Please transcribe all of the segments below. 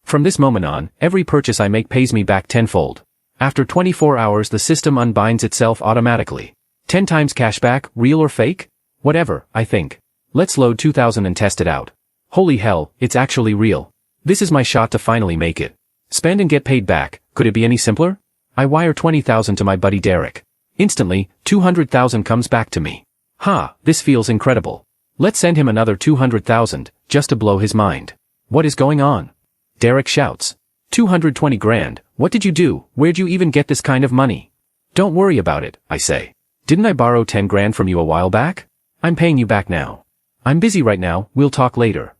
From this moment on, every purchase I make pays me back tenfold. After 24 hours the system unbinds itself automatically. 10 times cashback, real or fake? Whatever, I think. Let's load 2000 and test it out. Holy hell, it's actually real. This is my shot to finally make it. Spend and get paid back, could it be any simpler? I wire 20,000 to my buddy Derek. Instantly, 200,000 comes back to me. Ha, this feels incredible. Let's send him another 200,000, just to blow his mind. What is going on? Derek shouts. 220 grand, what did you do? Where'd you even get this kind of money? Don't worry about it, I say. Didn't I borrow 10 grand from you a while back? I'm paying you back now. I'm busy right now, we'll talk later.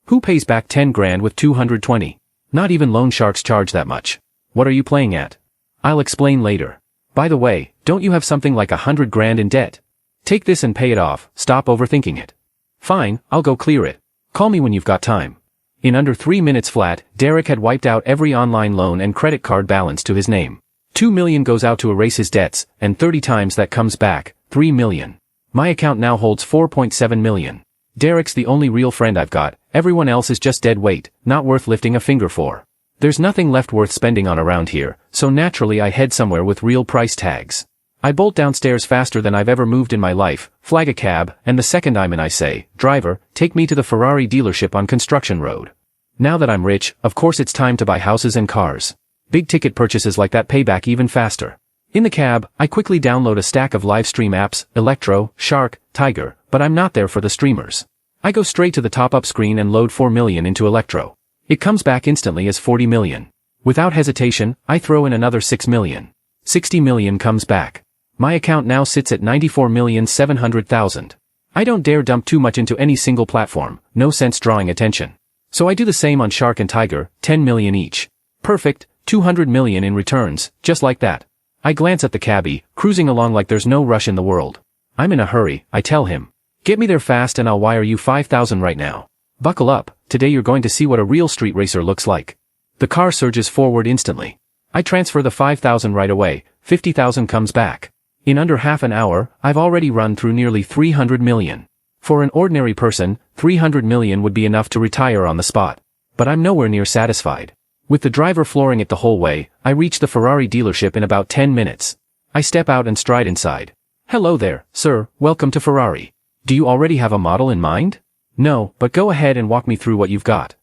Who pays back 10 grand with 220? Not even loan sharks charge that much. What are you playing at? I'll explain later. By the way, don't you have something like 100 grand in debt? Take this and pay it off, stop overthinking it. Fine, I'll go clear it. Call me when you've got time. In under 3 minutes flat, Derek had wiped out every online loan and credit card balance to his name. 2 million goes out to erase his debts, and 30 times that comes back, 3 million. My account now holds 4.7 million. Derek's the only real friend I've got, everyone else is just dead weight, not worth lifting a finger for. There's nothing left worth spending on around here, so naturally I head somewhere with real price tags. I bolt downstairs faster than I've ever moved in my life, flag a cab, and the second I'm in I say, "Driver, take me to the Ferrari dealership on Construction Road." Now that I'm rich, of course it's time to buy houses and cars. Big ticket purchases like that pay back even faster. In the cab, I quickly download a stack of live stream apps, Electro, Shark, Tiger, but I'm not there for the streamers. I go straight to the top-up screen and load 4 million into Electro. It comes back instantly as 40 million. Without hesitation, I throw in another 6 million. 60 million comes back. My account now sits at 94,700,000. I don't dare dump too much into any single platform, no sense drawing attention. So I do the same on Shark and Tiger, 10 million each. Perfect, 200 million in returns, just like that. I glance at the cabbie, cruising along like there's no rush in the world. I'm in a hurry, I tell him. Get me there fast and I'll wire you 5,000 right now. Buckle up, today you're going to see what a real street racer looks like. The car surges forward instantly. I transfer the 5,000 right away, 50,000 comes back. In under half an hour, I've already run through nearly 300 million. For an ordinary person, 300 million would be enough to retire on the spot. But I'm nowhere near satisfied. With the driver flooring it the whole way, I reach the Ferrari dealership in about 10 minutes. I step out and stride inside. Hello there, sir, welcome to Ferrari. Do you already have a model in mind? No, but go ahead and walk me through what you've got.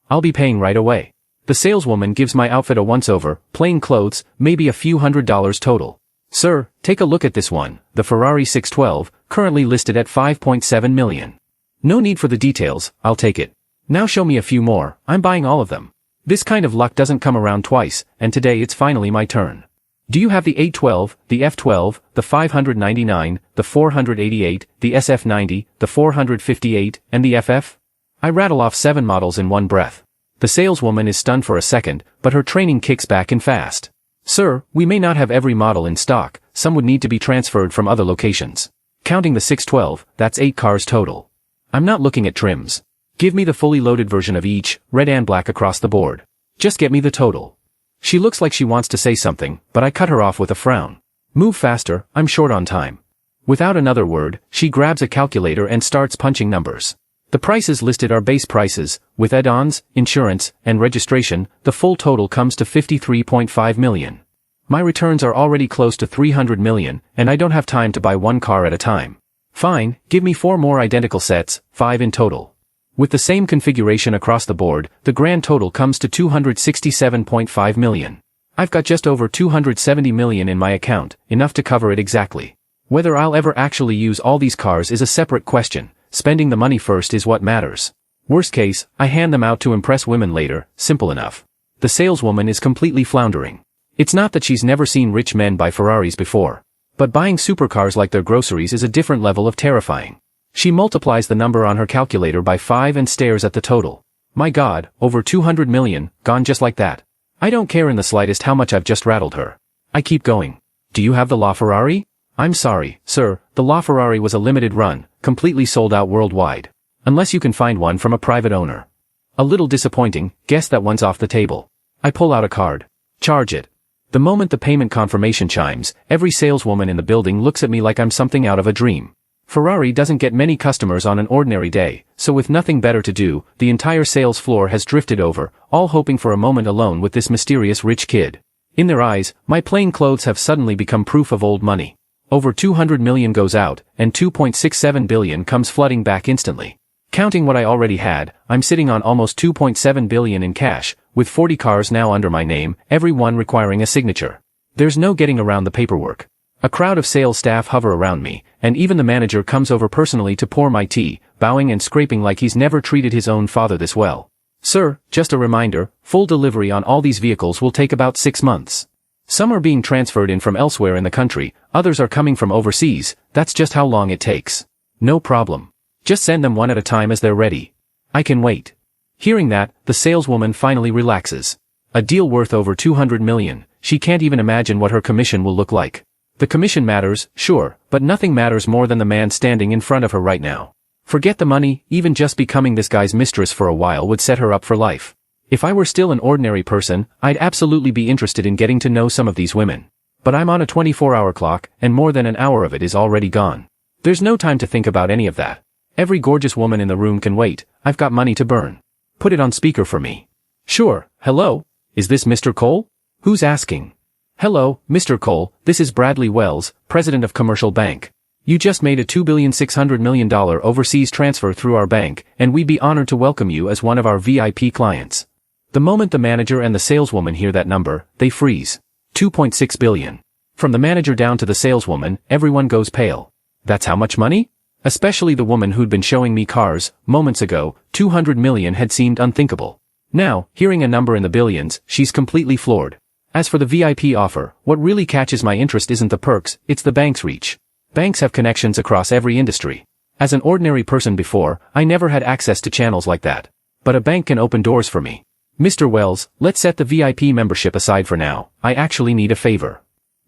I'll be paying right away. The saleswoman gives my outfit a once-over, plain clothes, maybe a few $100s total. Sir, take a look at this one, the Ferrari 612, currently listed at 5.7 million. No need for the details, I'll take it. Now show me a few more, I'm buying all of them. This kind of luck doesn't come around twice, and today it's finally my turn. Do you have the 812, the F12, the 599, the 488, the SF90, the 458, and the FF? I rattle off 7 models in one breath. The saleswoman is stunned for a second, but her training kicks back in fast. Sir, we may not have every model in stock, some would need to be transferred from other locations. Counting the 612, that's 8 cars total. I'm not looking at trims. Give me the fully loaded version of each, red and black across the board. Just get me the total. She looks like she wants to say something, but I cut her off with a frown. Move faster, I'm short on time. Without another word, she grabs a calculator and starts punching numbers. The prices listed are base prices, with add-ons, insurance, and registration, the full total comes to 53.5 million. My returns are already close to 300 million, and I don't have time to buy one car at a time. Fine, give me 4 more identical sets, 5 in total. With the same configuration across the board, the grand total comes to 267.5 million. I've got just over 270 million in my account, enough to cover it exactly. Whether I'll ever actually use all these cars is a separate question, spending the money first is what matters. Worst case, I hand them out to impress women later, simple enough. The saleswoman is completely floundering. It's not that she's never seen rich men buy Ferraris before. But buying supercars like their groceries is a different level of terrifying. She multiplies the number on her calculator by 5 and stares at the total. My God, over 200 million, gone just like that. I don't care in the slightest how much I've just rattled her. I keep going. Do you have the LaFerrari? I'm sorry, sir, the LaFerrari was a limited run, completely sold out worldwide. Unless you can find one from a private owner. A little disappointing, guess that one's off the table. I pull out a card. Charge it. The moment the payment confirmation chimes, every saleswoman in the building looks at me like I'm something out of a dream. Ferrari doesn't get many customers on an ordinary day, so with nothing better to do, the entire sales floor has drifted over, all hoping for a moment alone with this mysterious rich kid. In their eyes, my plain clothes have suddenly become proof of old money. Over 200 million goes out, and 2.67 billion comes flooding back instantly. Counting what I already had, I'm sitting on almost 2.7 billion in cash, with 40 cars now under my name, every one requiring a signature. There's no getting around the paperwork. A crowd of sales staff hover around me, and even the manager comes over personally to pour my tea, bowing and scraping like he's never treated his own father this well. Sir, just a reminder, full delivery on all these vehicles will take about 6 months. Some are being transferred in from elsewhere in the country, others are coming from overseas, that's just how long it takes. No problem. Just send them one at a time as they're ready. I can wait. Hearing that, the saleswoman finally relaxes. A deal worth over 200 million, she can't even imagine what her commission will look like. The commission matters, sure, but nothing matters more than the man standing in front of her right now. Forget the money, even just becoming this guy's mistress for a while would set her up for life. If I were still an ordinary person, I'd absolutely be interested in getting to know some of these women. But I'm on a 24-hour clock, and more than an hour of it is already gone. There's no time to think about any of that. Every gorgeous woman in the room can wait, I've got money to burn. Put it on speaker for me. Sure, hello? Is this Mr. Cole? Who's asking? Hello, Mr. Cole, this is Bradley Wells, president of Commercial Bank. You just made a $2.6 billion overseas transfer through our bank, and we'd be honored to welcome you as one of our VIP clients. The moment the manager and the saleswoman hear that number, they freeze. 2.6 billion. From the manager down to the saleswoman, everyone goes pale. That's how much money? Especially the woman who'd been showing me cars. Moments ago, 200 million had seemed unthinkable. Now, hearing a number in the billions, she's completely floored. As for the VIP offer, what really catches my interest isn't the perks, it's the bank's reach. Banks have connections across every industry. As an ordinary person before, I never had access to channels like that. But a bank can open doors for me. Mr. Wells, let's set the VIP membership aside for now, I actually need a favor.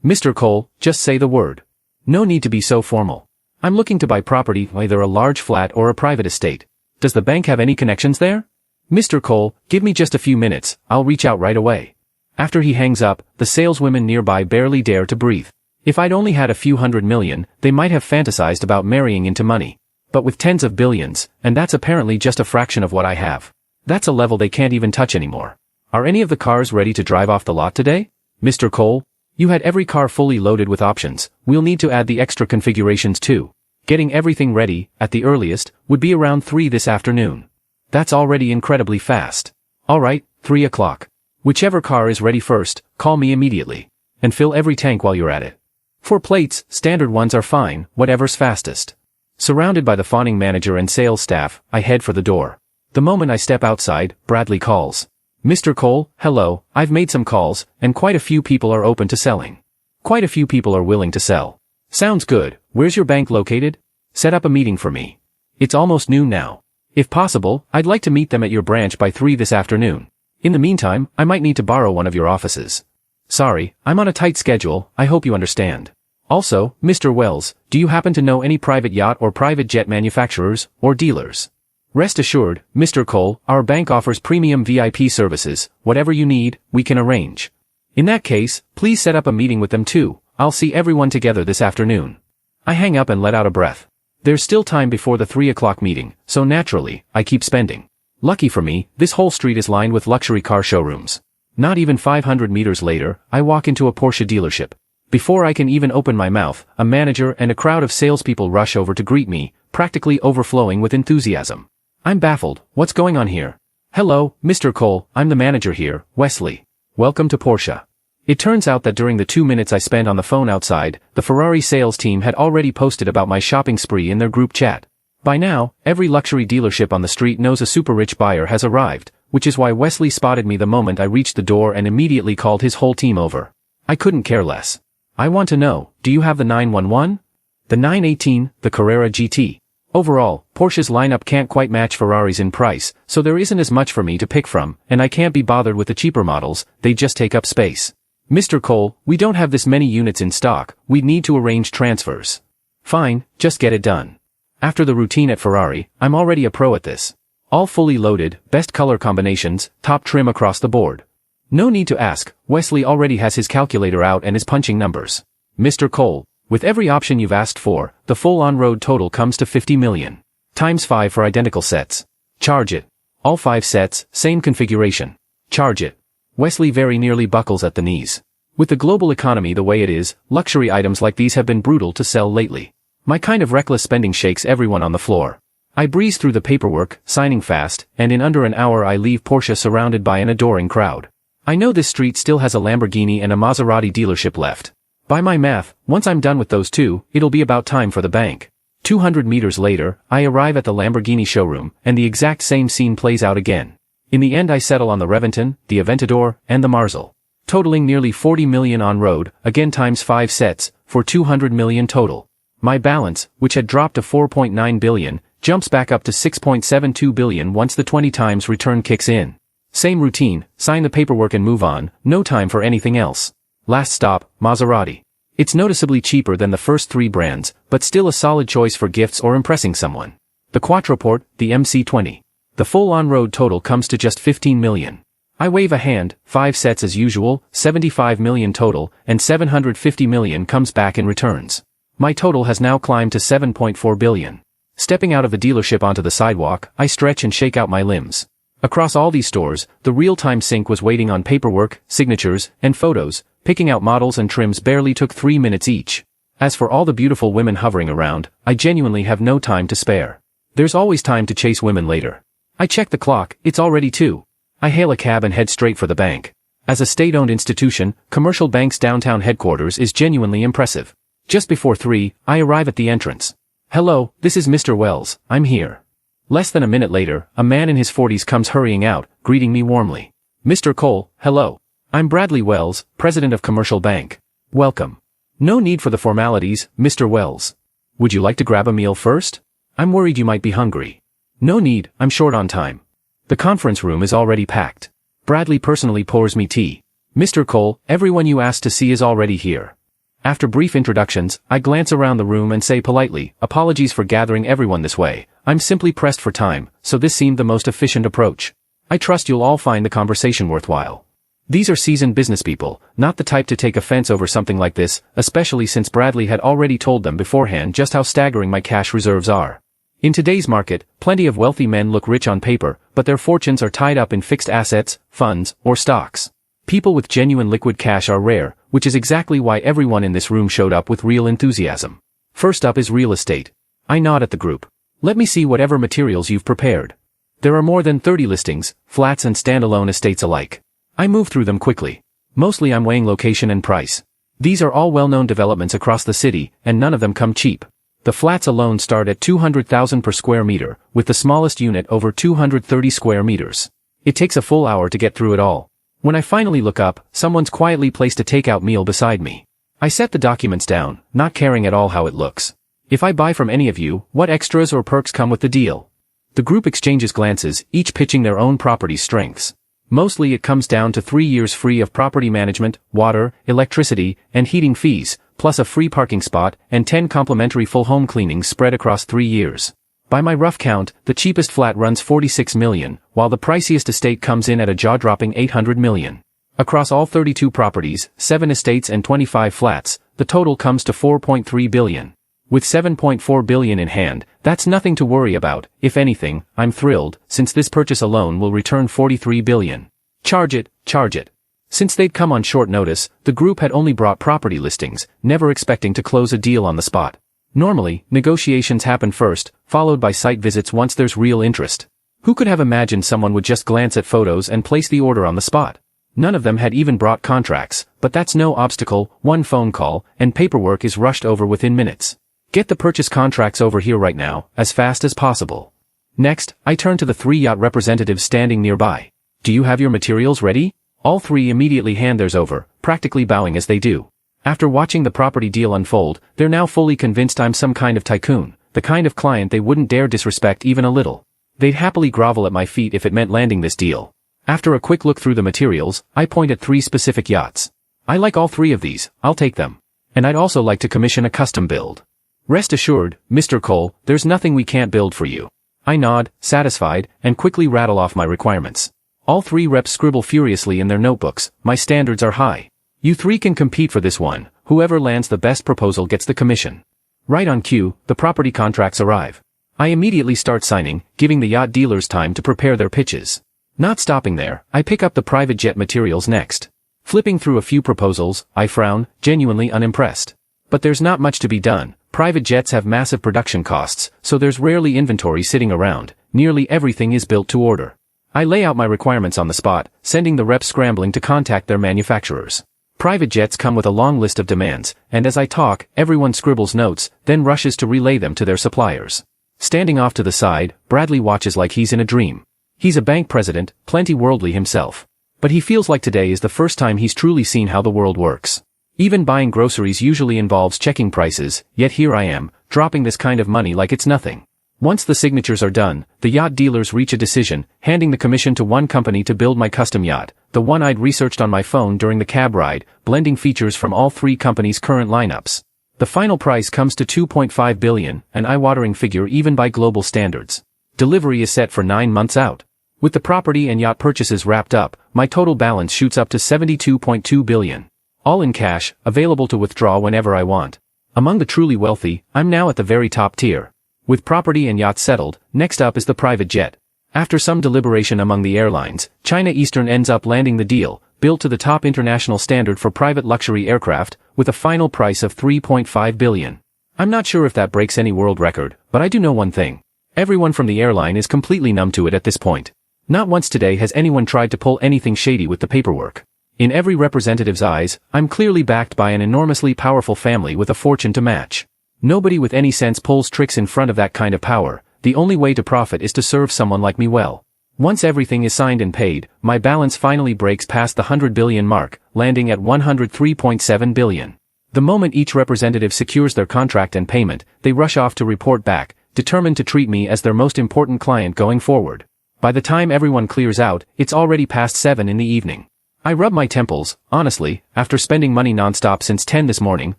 Mr. Cole, just say the word. No need to be so formal. I'm looking to buy property, either a large flat or a private estate. Does the bank have any connections there? Mr. Cole, give me just a few minutes, I'll reach out right away. After he hangs up, the saleswomen nearby barely dare to breathe. If I'd only had a few hundred million, they might have fantasized about marrying into money. But with tens of billions, and that's apparently just a fraction of what I have. That's a level they can't even touch anymore. Are any of the cars ready to drive off the lot today? Mr. Cole? You had every car fully loaded with options, we'll need to add the extra configurations too. Getting everything ready, at the earliest, would be around 3 this afternoon. That's already incredibly fast. Alright, 3 o'clock. Whichever car is ready first, call me immediately. And fill every tank while you're at it. For plates, standard ones are fine, whatever's fastest. Surrounded by the fawning manager and sales staff, I head for the door. The moment I step outside, Bradley calls. Mr. Cole, hello, I've made some calls, and quite a few people are open to selling. Quite a few people are willing to sell. Sounds good, where's your bank located? Set up a meeting for me. It's almost noon now. If possible, I'd like to meet them at your branch by 3 this afternoon. In the meantime, I might need to borrow one of your offices. Sorry, I'm on a tight schedule, I hope you understand. Also, Mr. Wells, do you happen to know any private yacht or private jet manufacturers, or dealers? Rest assured, Mr. Cole, our bank offers premium VIP services, whatever you need, we can arrange. In that case, please set up a meeting with them too, I'll see everyone together this afternoon. I hang up and let out a breath. There's still time before the 3 o'clock meeting, so naturally, I keep spending. Lucky for me, this whole street is lined with luxury car showrooms. Not even 500 meters later, I walk into a Porsche dealership. Before I can even open my mouth, a manager and a crowd of salespeople rush over to greet me, practically overflowing with enthusiasm. I'm baffled, what's going on here? Hello, Mr. Cole, I'm the manager here, Wesley. Welcome to Porsche. It turns out that during the 2 minutes I spent on the phone outside, the Ferrari sales team had already posted about my shopping spree in their group chat. By now, every luxury dealership on the street knows a super rich buyer has arrived, which is why Wesley spotted me the moment I reached the door and immediately called his whole team over. I couldn't care less. I want to know, do you have the 911? The 918, the Carrera GT? Overall, Porsche's lineup can't quite match Ferrari's in price, so there isn't as much for me to pick from, and I can't be bothered with the cheaper models, they just take up space. Mr. Cole, we don't have this many units in stock, we'd need to arrange transfers. Fine, just get it done. After the routine at Ferrari, I'm already a pro at this. All fully loaded, best color combinations, top trim across the board. No need to ask, Wesley already has his calculator out and is punching numbers. Mr. Cole, With every option you've asked for, the full on-road total comes to 50 million. Times 5 for identical sets. Charge it. All 5 sets, same configuration. Charge it. Wesley very nearly buckles at the knees. With the global economy the way it is, luxury items like these have been brutal to sell lately. My kind of reckless spending shakes everyone on the floor. I breeze through the paperwork, signing fast, and in under an hour I leave Porsche surrounded by an adoring crowd. I know this street still has a Lamborghini and a Maserati dealership left. By my math, once I'm done with those two, it'll be about time for the bank. 200 meters later, I arrive at the Lamborghini showroom, and the exact same scene plays out again. In the end I settle on the Reventon, the Aventador, and the Marzal. Totaling nearly 40 million on road, again times 5 sets, for 200 million total. My balance, which had dropped to 4.9 billion, jumps back up to 6.72 billion once the 20 times return kicks in. Same routine, sign the paperwork and move on, no time for anything else. Last stop, Maserati. It's noticeably cheaper than the first 3 brands, but still a solid choice for gifts or impressing someone. The Quattroporte, the MC20. The full on-road total comes to just 15 million. I wave a hand, 5 sets as usual, 75 million total, and 750 million comes back in returns. My total has now climbed to 7.4 billion. Stepping out of the dealership onto the sidewalk, I stretch and shake out my limbs. Across all these stores, the real-time sync was waiting on paperwork, signatures, and photos. Picking out models and trims barely took 3 minutes each. As for all the beautiful women hovering around, I genuinely have no time to spare. There's always time to chase women later. I check the clock, it's already 2. I hail a cab and head straight for the bank. As a state-owned institution, Commercial Bank's downtown headquarters is genuinely impressive. Just before 3, I arrive at the entrance. Hello, this is Mr. Wells, I'm here. Less than a minute later, a man in his 40s comes hurrying out, greeting me warmly. Mr. Cole, hello. I'm Bradley Wells, president of Commercial Bank. Welcome. No need for the formalities, Mr. Wells. Would you like to grab a meal first? I'm worried you might be hungry. No need, I'm short on time. The conference room is already packed. Bradley personally pours me tea. Mr. Cole, everyone you asked to see is already here. After brief introductions, I glance around the room and say politely, apologies for gathering everyone this way. I'm simply pressed for time, so this seemed the most efficient approach. I trust you'll all find the conversation worthwhile. These are seasoned business people, not the type to take offense over something like this, especially since Bradley had already told them beforehand just how staggering my cash reserves are. In today's market, plenty of wealthy men look rich on paper, but their fortunes are tied up in fixed assets, funds, or stocks. People with genuine liquid cash are rare, which is exactly why everyone in this room showed up with real enthusiasm. First up is real estate. I nod at the group. Let me see whatever materials you've prepared. There are more than 30 listings, flats and standalone estates alike. I move through them quickly. Mostly I'm weighing location and price. These are all well-known developments across the city, and none of them come cheap. The flats alone start at 200,000 per square meter, with the smallest unit over 230 square meters. It takes a full hour to get through it all. When I finally look up, someone's quietly placed a takeout meal beside me. I set the documents down, not caring at all how it looks. If I buy from any of you, what extras or perks come with the deal? The group exchanges glances, each pitching their own property's strengths. Mostly it comes down to 3 years free of property management, water, electricity, and heating fees, plus a free parking spot, and 10 complimentary full home cleanings spread across 3 years. By my rough count, the cheapest flat runs 46 million, while the priciest estate comes in at a jaw-dropping 800 million. Across all 32 properties, 7 estates and 25 flats, the total comes to 4.3 billion. With 7.4 billion in hand, that's nothing to worry about. If anything, I'm thrilled, since this purchase alone will return 43 billion. Charge it, charge it. Since they'd come on short notice, the group had only brought property listings, never expecting to close a deal on the spot. Normally, negotiations happen first, followed by site visits once there's real interest. Who could have imagined someone would just glance at photos and place the order on the spot? None of them had even brought contracts, but that's no obstacle. One phone call, and paperwork is rushed over within minutes. Get the purchase contracts over here right now, as fast as possible. Next, I turn to the 3 yacht representatives standing nearby. Do you have your materials ready? All 3 immediately hand theirs over, practically bowing as they do. After watching the property deal unfold, they're now fully convinced I'm some kind of tycoon, the kind of client they wouldn't dare disrespect even a little. They'd happily grovel at my feet if it meant landing this deal. After a quick look through the materials, I point at 3 specific yachts. I like all 3 of these, I'll take them. And I'd also like to commission a custom build. Rest assured, Mr. Cole, there's nothing we can't build for you. I nod, satisfied, and quickly rattle off my requirements. All 3 reps scribble furiously in their notebooks. My standards are high. You 3 can compete for this one. Whoever lands the best proposal gets the commission. Right on cue, the property contracts arrive. I immediately start signing, giving the yacht dealers time to prepare their pitches. Not stopping there, I pick up the private jet materials next. Flipping through a few proposals, I frown, genuinely unimpressed. But there's not much to be done. Private jets have massive production costs, so there's rarely inventory sitting around. Nearly everything is built to order. I lay out my requirements on the spot, sending the reps scrambling to contact their manufacturers. Private jets come with a long list of demands, and as I talk, everyone scribbles notes, then rushes to relay them to their suppliers. Standing off to the side, Bradley watches like he's in a dream. He's a bank president, plenty worldly himself. But he feels like today is the first time he's truly seen how the world works. Even buying groceries usually involves checking prices, yet here I am, dropping this kind of money like it's nothing. Once the signatures are done, the yacht dealers reach a decision, handing the commission to one company to build my custom yacht, the one I'd researched on my phone during the cab ride, blending features from all three companies' current lineups. The final price comes to $2.5 billion, an eye-watering figure even by global standards. Delivery is set for 9 months out. With the property and yacht purchases wrapped up, my total balance shoots up to $72.2 billion. All in cash, available to withdraw whenever I want. Among the truly wealthy, I'm now at the very top tier. With property and yachts settled, next up is the private jet. After some deliberation among the airlines, China Eastern ends up landing the deal, built to the top international standard for private luxury aircraft, with a final price of $3.5 billion. I'm not sure if that breaks any world record, but I do know one thing. Everyone from the airline is completely numb to it at this point. Not once today has anyone tried to pull anything shady with the paperwork. In every representative's eyes, I'm clearly backed by an enormously powerful family with a fortune to match. Nobody with any sense pulls tricks in front of that kind of power. The only way to profit is to serve someone like me well. Once everything is signed and paid, my balance finally breaks past the $100 billion mark, landing at $103.7 billion. The moment each representative secures their contract and payment, they rush off to report back, determined to treat me as their most important client going forward. By the time everyone clears out, it's already past 7 in the evening. I rub my temples. Honestly, after spending money nonstop since 10 this morning,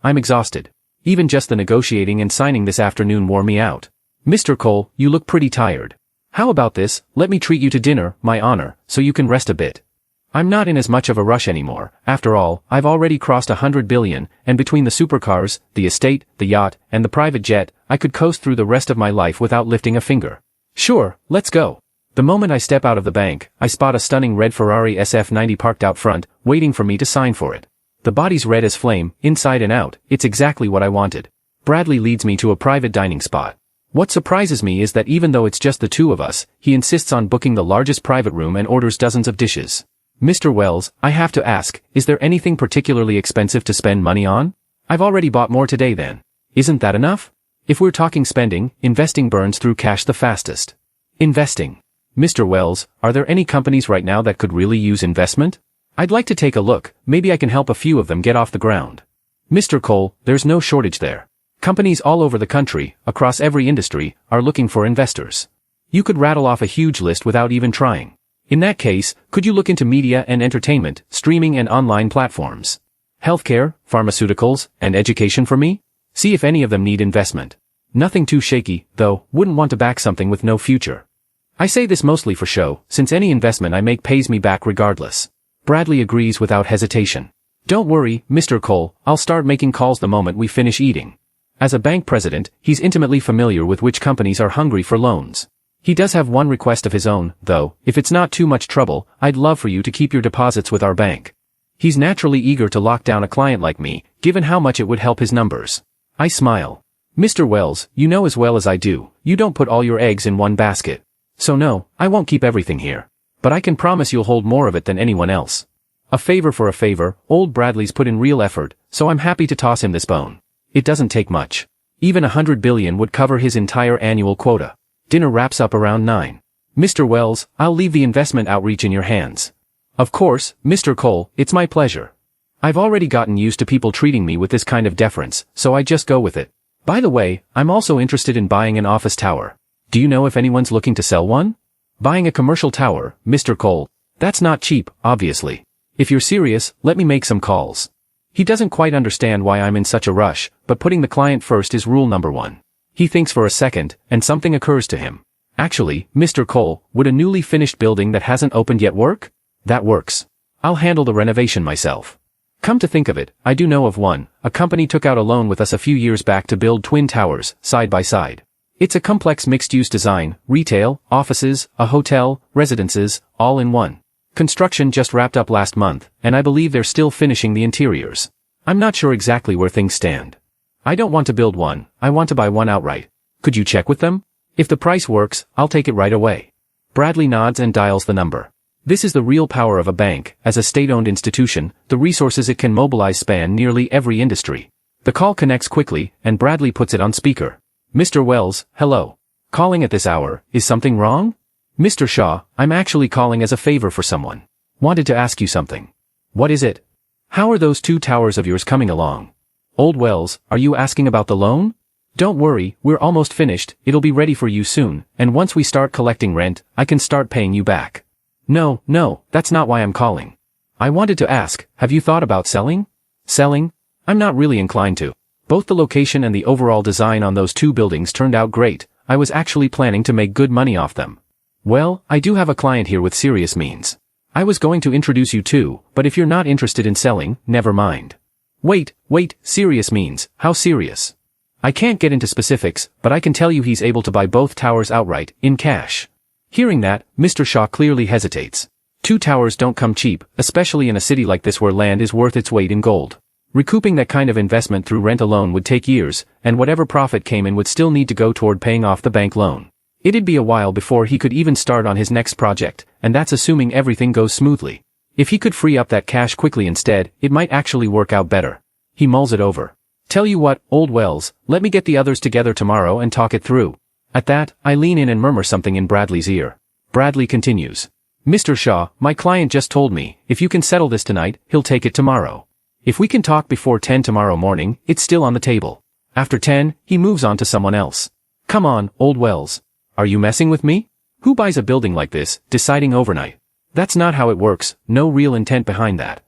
I'm exhausted. Even just the negotiating and signing this afternoon wore me out. Mr. Cole, you look pretty tired. How about this, let me treat you to dinner, my honor, so you can rest a bit. I'm not in as much of a rush anymore. After all, I've already crossed $100 billion, and between the supercars, the estate, the yacht, and the private jet, I could coast through the rest of my life without lifting a finger. Sure, let's go. The moment I step out of the bank, I spot a stunning red Ferrari SF90 parked out front, waiting for me to sign for it. The body's red as flame, inside and out. It's exactly what I wanted. Bradley leads me to a private dining spot. What surprises me is that even though it's just the two of us, he insists on booking the largest private room and orders dozens of dishes. Mr. Wells, I have to ask, is there anything particularly expensive to spend money on? I've already bought more today then. Isn't that enough? If we're talking spending, investing burns through cash the fastest. Investing. Mr. Wells, are there any companies right now that could really use investment? I'd like to take a look, maybe I can help a few of them get off the ground. Mr. Cole, there's no shortage there. Companies all over the country, across every industry, are looking for investors. You could rattle off a huge list without even trying. In that case, could you look into media and entertainment, streaming and online platforms? Healthcare, pharmaceuticals, and education for me? See if any of them need investment. Nothing too shaky, though, wouldn't want to back something with no future. I say this mostly for show, since any investment I make pays me back regardless. Bradley agrees without hesitation. Don't worry, Mr. Cole, I'll start making calls the moment we finish eating. As a bank president, he's intimately familiar with which companies are hungry for loans. He does have one request of his own, though, if it's not too much trouble, I'd love for you to keep your deposits with our bank. He's naturally eager to lock down a client like me, given how much it would help his numbers. I smile. Mr. Wells, you know as well as I do, you don't put all your eggs in one basket. So no, I won't keep everything here. But I can promise you'll hold more of it than anyone else. A favor for a favor, old Bradley's put in real effort, so I'm happy to toss him this bone. It doesn't take much. Even $100 billion would cover his entire annual quota. Dinner wraps up around 9. Mr. Wells, I'll leave the investment outreach in your hands. Of course, Mr. Cole, it's my pleasure. I've already gotten used to people treating me with this kind of deference, so I just go with it. By the way, I'm also interested in buying an office tower. Do you know if anyone's looking to sell one? Buying a commercial tower, Mr. Cole. That's not cheap, obviously. If you're serious, let me make some calls. He doesn't quite understand why I'm in such a rush, but putting the client first is rule number 1. He thinks for a second, and something occurs to him. Actually, Mr. Cole, would a newly finished building that hasn't opened yet work? That works. I'll handle the renovation myself. Come to think of it, I do know of one. A company took out a loan with us a few years back to build twin towers, side by side. It's a complex mixed-use design, retail, offices, a hotel, residences, all in one. Construction just wrapped up last month, and I believe they're still finishing the interiors. I'm not sure exactly where things stand. I don't want to build one, I want to buy one outright. Could you check with them? If the price works, I'll take it right away. Bradley nods and dials the number. This is the real power of a bank. As a state-owned institution, the resources it can mobilize span nearly every industry. The call connects quickly, and Bradley puts it on speaker. Mr. Wells, hello. Calling at this hour, is something wrong? Mr. Shaw, I'm actually calling as a favor for someone. Wanted to ask you something. What is it? How are those 2 towers of yours coming along? Old Wells, are you asking about the loan? Don't worry, we're almost finished, it'll be ready for you soon, and once we start collecting rent, I can start paying you back. No, that's not why I'm calling. I wanted to ask, have you thought about selling? Selling? I'm not really inclined to. Both the location and the overall design on those 2 buildings turned out great. I was actually planning to make good money off them. Well, I do have a client here with serious means. I was going to introduce you to, but if you're not interested in selling, never mind. Wait, serious means, how serious? I can't get into specifics, but I can tell you he's able to buy both towers outright, in cash. Hearing that, Mr. Shaw clearly hesitates. 2 towers don't come cheap, especially in a city like this where land is worth its weight in gold. Recouping that kind of investment through rent alone would take years, and whatever profit came in would still need to go toward paying off the bank loan. It'd be a while before he could even start on his next project, and that's assuming everything goes smoothly. If he could free up that cash quickly instead, it might actually work out better. He mulls it over. Tell you what, Old Wells, let me get the others together tomorrow and talk it through. At that, I lean in and murmur something in Bradley's ear. Bradley continues. Mr. Shaw, my client just told me, if you can settle this tonight, he'll take it tomorrow. If we can talk before 10 tomorrow morning, it's still on the table. After 10, he moves on to someone else. Come on, Old Wells. Are you messing with me? Who buys a building like this, deciding overnight? That's not how it works, no real intent behind that.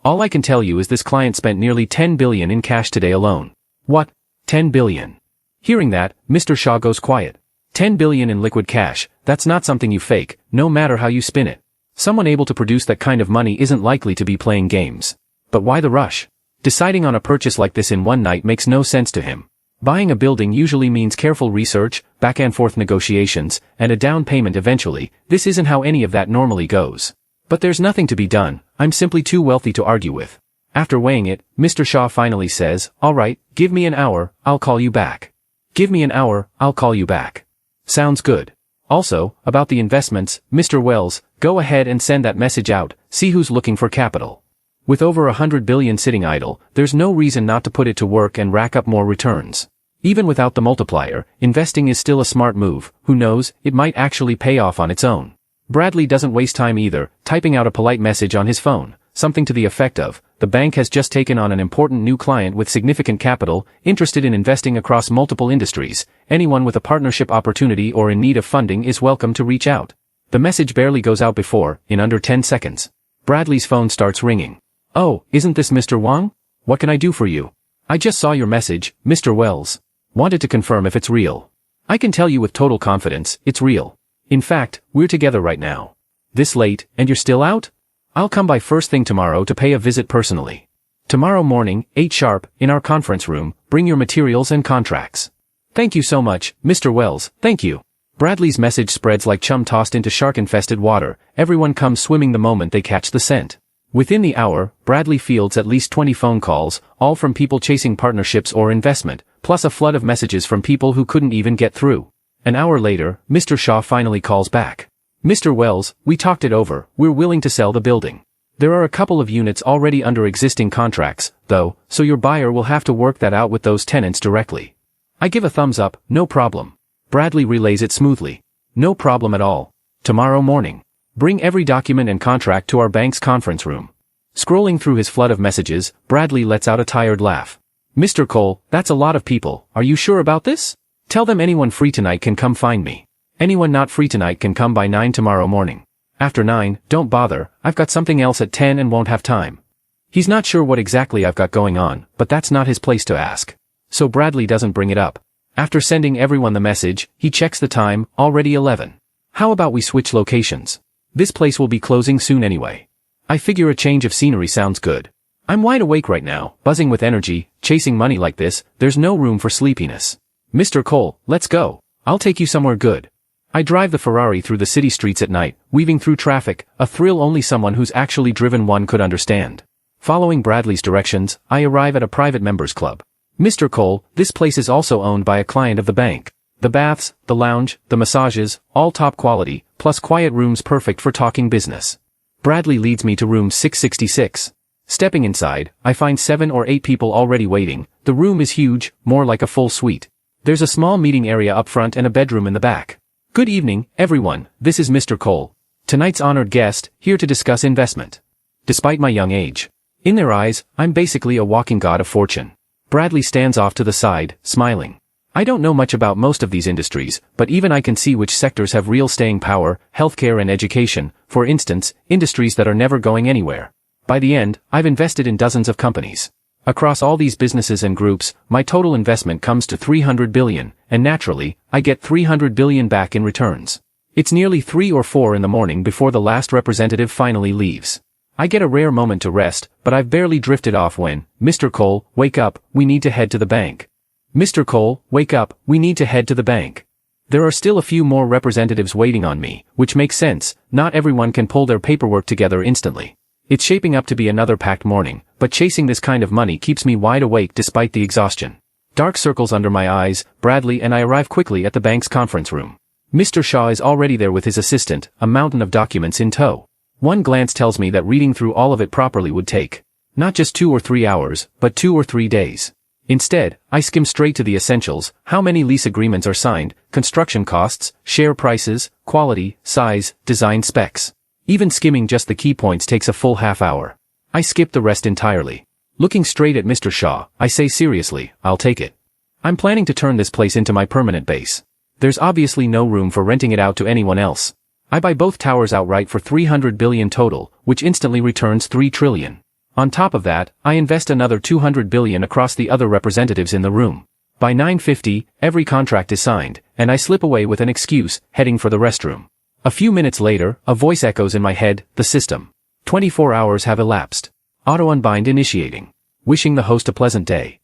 All I can tell you is this client spent nearly 10 billion in cash today alone. What? 10 billion? Hearing that, Mr. Shaw goes quiet. 10 billion in liquid cash, that's not something you fake, no matter how you spin it. Someone able to produce that kind of money isn't likely to be playing games. But why the rush? Deciding on a purchase like this in one night makes no sense to him. Buying a building usually means careful research, back-and-forth negotiations, and a down payment eventually. This isn't how any of that normally goes. But there's nothing to be done, I'm simply too wealthy to argue with. After weighing it, Mr. Shaw finally says, all right, give me an hour, I'll call you back. Give me an hour, I'll call you back. Sounds good. Also, about the investments, Mr. Wells, go ahead and send that message out, see who's looking for capital. With over 100 billion sitting idle, there's no reason not to put it to work and rack up more returns. Even without the multiplier, investing is still a smart move, who knows, it might actually pay off on its own. Bradley doesn't waste time either, typing out a polite message on his phone, something to the effect of, the bank has just taken on an important new client with significant capital, interested in investing across multiple industries. Anyone with a partnership opportunity or in need of funding is welcome to reach out. The message barely goes out before, in under 10 seconds. Bradley's phone starts ringing. Oh, isn't this Mr. Wang? What can I do for you? I just saw your message, Mr. Wells. Wanted to confirm if it's real. I can tell you with total confidence, it's real. In fact, we're together right now. This late, and you're still out? I'll come by first thing tomorrow to pay a visit personally. Tomorrow morning, 8 sharp, in our conference room, bring your materials and contracts. Thank you so much, Mr. Wells, thank you. Bradley's message spreads like chum tossed into shark-infested water. Everyone comes swimming the moment they catch the scent. Within the hour, Bradley fields at least 20 phone calls, all from people chasing partnerships or investment, plus a flood of messages from people who couldn't even get through. An hour later, Mr. Shaw finally calls back. Mr. Wells, we talked it over, we're willing to sell the building. There are a couple of units already under existing contracts, though, so your buyer will have to work that out with those tenants directly. I give a thumbs up, no problem. Bradley relays it smoothly. No problem at all. Tomorrow morning. Bring every document and contract to our bank's conference room. Scrolling through his flood of messages, Bradley lets out a tired laugh. Mr. Cole, that's a lot of people. Are you sure about this? Tell them anyone free tonight can come find me. Anyone not free tonight can come by 9 tomorrow morning. After 9, don't bother, I've got something else at 10 and won't have time. He's not sure what exactly I've got going on, but that's not his place to ask. So Bradley doesn't bring it up. After sending everyone the message, he checks the time, already 11. How about we switch locations? This place will be closing soon anyway. I figure a change of scenery sounds good. I'm wide awake right now, buzzing with energy. Chasing money like this, there's no room for sleepiness. Mr. Cole, let's go. I'll take you somewhere good. I drive the Ferrari through the city streets at night, weaving through traffic, a thrill only someone who's actually driven one could understand. Following Bradley's directions, I arrive at a private members club. Mr. Cole, this place is also owned by a client of the bank. The baths, the lounge, the massages, all top quality, plus quiet rooms perfect for talking business. Bradley leads me to room 666. Stepping inside, I find 7 or 8 people already waiting. The room is huge, more like a full suite. There's a small meeting area up front and a bedroom in the back. Good evening, everyone, this is Mr. Cole. Tonight's honored guest, here to discuss investment. Despite my young age, in their eyes, I'm basically a walking god of fortune. Bradley stands off to the side, smiling. I don't know much about most of these industries, but even I can see which sectors have real staying power: healthcare and education, for instance, industries that are never going anywhere. By the end, I've invested in dozens of companies. Across all these businesses and groups, my total investment comes to 300 billion, and naturally, I get 300 billion back in returns. It's nearly 3 or 4 in the morning before the last representative finally leaves. I get a rare moment to rest, but I've barely drifted off when, Mr. Cole, wake up, we need to head to the bank. Mr. Cole, wake up, we need to head to the bank. There are still a few more representatives waiting on me, which makes sense. Not everyone can pull their paperwork together instantly. It's shaping up to be another packed morning, but chasing this kind of money keeps me wide awake despite the exhaustion. Dark circles under my eyes, Bradley and I arrive quickly at the bank's conference room. Mr. Shaw is already there with his assistant, a mountain of documents in tow. One glance tells me that reading through all of it properly would take not just 2 or 3 hours, but 2 or 3 days. Instead, I skim straight to the essentials: how many lease agreements are signed, construction costs, share prices, quality, size, design specs. Even skimming just the key points takes a full half hour. I skip the rest entirely. Looking straight at Mr. Shaw, I say seriously, I'll take it. I'm planning to turn this place into my permanent base. There's obviously no room for renting it out to anyone else. I buy both towers outright for 300 billion total, which instantly returns 3 trillion. On top of that, I invest another 200 billion across the other representatives in the room. By 9:50, every contract is signed, and I slip away with an excuse, heading for the restroom. A few minutes later, a voice echoes in my head: the system. 24 hours have elapsed. Auto unbind initiating. Wishing the host a pleasant day.